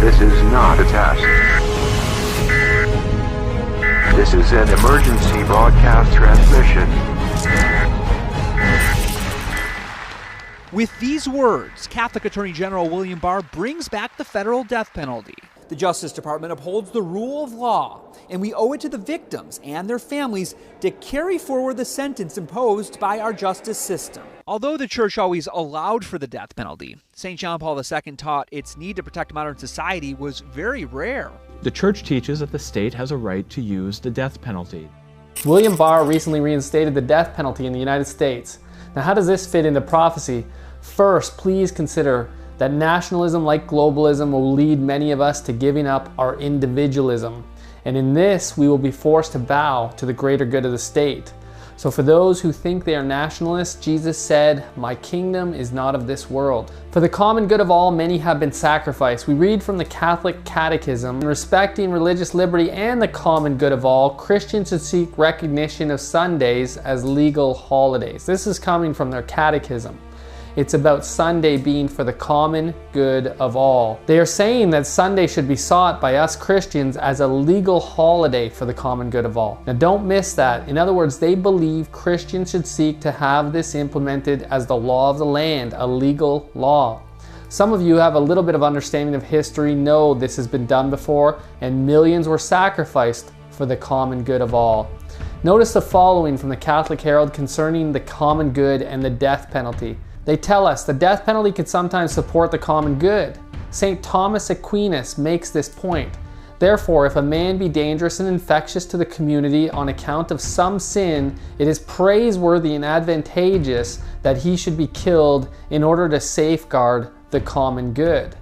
This is not a test. This is an emergency broadcast transmission. With these words, Catholic Attorney General William Barr brings back the federal death penalty. The Justice Department upholds the rule of law, and we owe it to the victims and their families to carry forward the sentence imposed by our justice system. Although the church always allowed for the death penalty, St. John Paul II taught its need to protect modern society was very rare. The church teaches that the state has a right to use the death penalty. William Barr recently reinstated the death penalty in the United States. Now, how does this fit into prophecy? First, please consider that nationalism, like globalism, will lead many of us to giving up our individualism. And in this, we will be forced to bow to the greater good of the state. So for those who think they are nationalists, Jesus said, "My kingdom is not of this world." For the common good of all, many have been sacrificed. We read from the Catholic Catechism, respecting religious liberty and the common good of all, Christians should seek recognition of Sundays as legal holidays. This is coming from their catechism. It's about Sunday being for the common good of all. They are saying that Sunday should be sought by us Christians as a legal holiday for the common good of all. Now don't miss that. In other words, they believe Christians should seek to have this implemented as the law of the land, a legal law. Some of you have a little bit of understanding of history, know this has been done before, and millions were sacrificed for the common good of all. Notice the following from the Catholic Herald concerning the common good and the death penalty. They tell us the death penalty could sometimes support the common good. St. Thomas Aquinas makes this point. Therefore, if a man be dangerous and infectious to the community on account of some sin, it is praiseworthy and advantageous that he should be killed in order to safeguard the common good.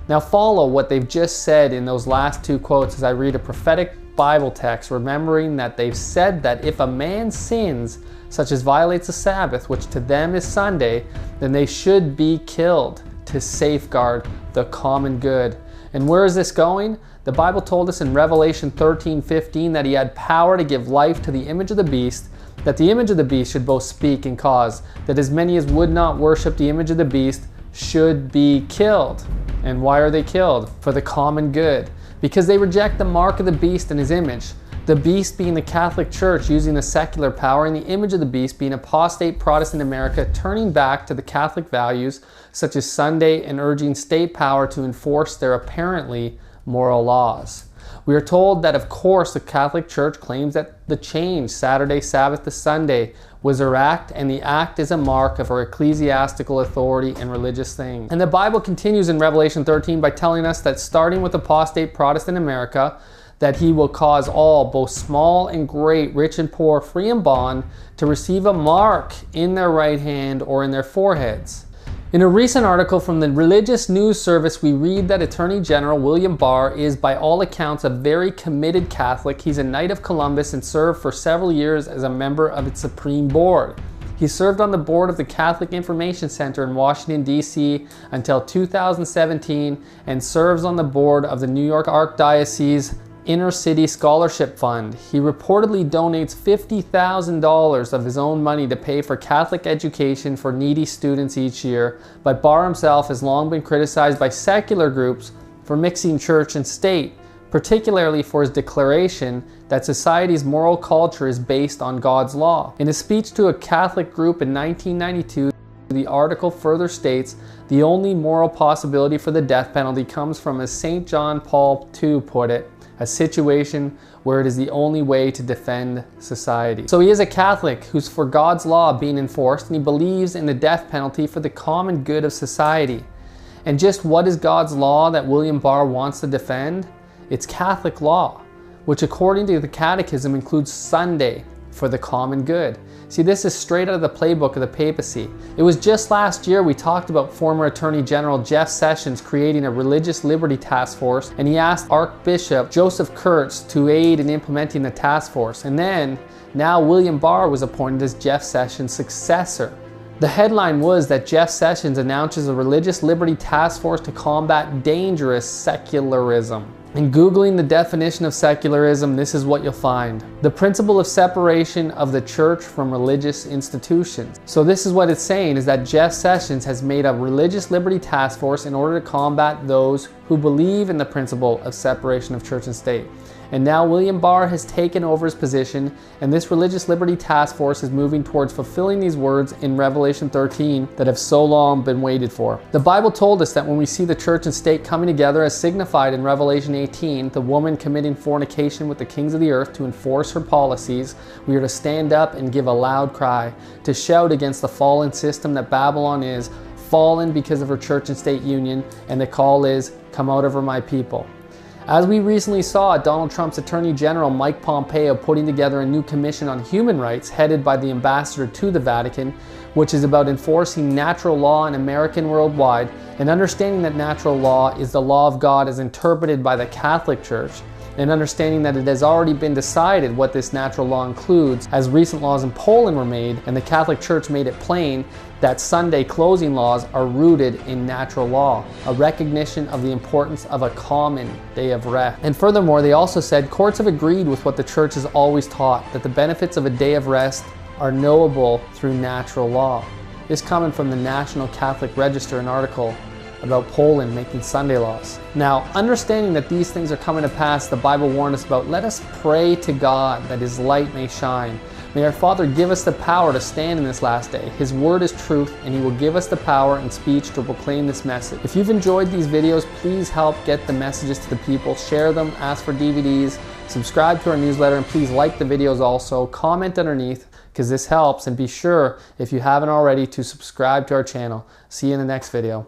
Now follow what they've just said in those last two quotes as I read a prophetic Bible text, remembering that they've said that if a man sins, such as violates the Sabbath, which to them is Sunday, then they should be killed to safeguard the common good. And where is this going? The Bible told us in Revelation 13:15 that he had power to give life to the image of the beast, that the image of the beast should both speak and cause, that as many as would not worship the image of the beast should be killed. And why are they killed? For the common good. Because they reject the mark of the beast and his image. The beast being the Catholic Church using the secular power, and the image of the beast being apostate Protestant America turning back to the Catholic values such as Sunday and urging state power to enforce their apparently moral laws. We are told that of course the Catholic Church claims that the change Saturday Sabbath to Sunday was her act, and the act is a mark of her ecclesiastical authority and religious things. And the Bible continues in Revelation 13 by telling us that starting with apostate Protestant America, that he will cause all, both small and great, rich and poor, free and bond, to receive a mark in their right hand or in their foreheads. In a recent article from the Religious News Service, we read that Attorney General William Barr is by all accounts a very committed Catholic. He's a Knight of Columbus and served for several years as a member of its Supreme Board. He served on the board of the Catholic Information Center in Washington, D.C. until 2017 and serves on the board of the New York Archdiocese Inner City Scholarship Fund. He reportedly donates $50,000 of his own money to pay for Catholic education for needy students each year, but Barr himself has long been criticized by secular groups for mixing church and state, particularly for his declaration that society's moral culture is based on God's law. In a speech to a Catholic group in 1992, the article further states, the only moral possibility for the death penalty comes from, as St. John Paul II put it, a situation where it is the only way to defend society. So he is a Catholic who's for God's law being enforced, and he believes in the death penalty for the common good of society. And just what is God's law that William Barr wants to defend? It's Catholic law, which according to the Catechism includes Sunday for the common good. See, this is straight out of the playbook of the papacy. It was just last year we talked about former Attorney General Jeff Sessions creating a religious liberty task force, and he asked Archbishop Joseph Kurtz to aid in implementing the task force. And then, now William Barr was appointed as Jeff Sessions' successor. The headline was that Jeff Sessions announces a religious liberty task force to combat dangerous secularism. In Googling the definition of secularism, this is what you'll find. The principle of separation of the church from religious institutions. So this is what it's saying, is that Jeff Sessions has made a religious liberty task force in order to combat those who believe in the principle of separation of church and state. And now William Barr has taken over his position, and this religious liberty task force is moving towards fulfilling these words in Revelation 13 that have so long been waited for. The Bible told us that when we see the church and state coming together as signified in Revelation 18, the woman committing fornication with the kings of the earth to enforce her policies, we are to stand up and give a loud cry, to shout against the fallen system that Babylon is, fallen because of her church and state union, and the call is, come out of her, my people. As we recently saw Donald Trump's Attorney General Mike Pompeo putting together a new commission on human rights headed by the ambassador to the Vatican, which is about enforcing natural law in America worldwide and understanding that natural law is the law of God as interpreted by the Catholic Church, and understanding that it has already been decided what this natural law includes, as recent laws in Poland were made and the Catholic Church made it plain that Sunday closing laws are rooted in natural law, a recognition of the importance of a common day of rest. And furthermore, they also said courts have agreed with what the church has always taught, that the benefits of a day of rest are knowable through natural law. This coming from the National Catholic Register, an article about Poland making Sunday laws. Now, understanding that these things are coming to pass, the Bible warned us about, let us pray to God that His light may shine. May our Father give us the power to stand in this last day. His word is truth, and He will give us the power and speech to proclaim this message. If you've enjoyed these videos, please help get the messages to the people. Share them, ask for DVDs, subscribe to our newsletter, and please like the videos also. Comment underneath, because this helps, and be sure, if you haven't already, to subscribe to our channel. See you in the next video.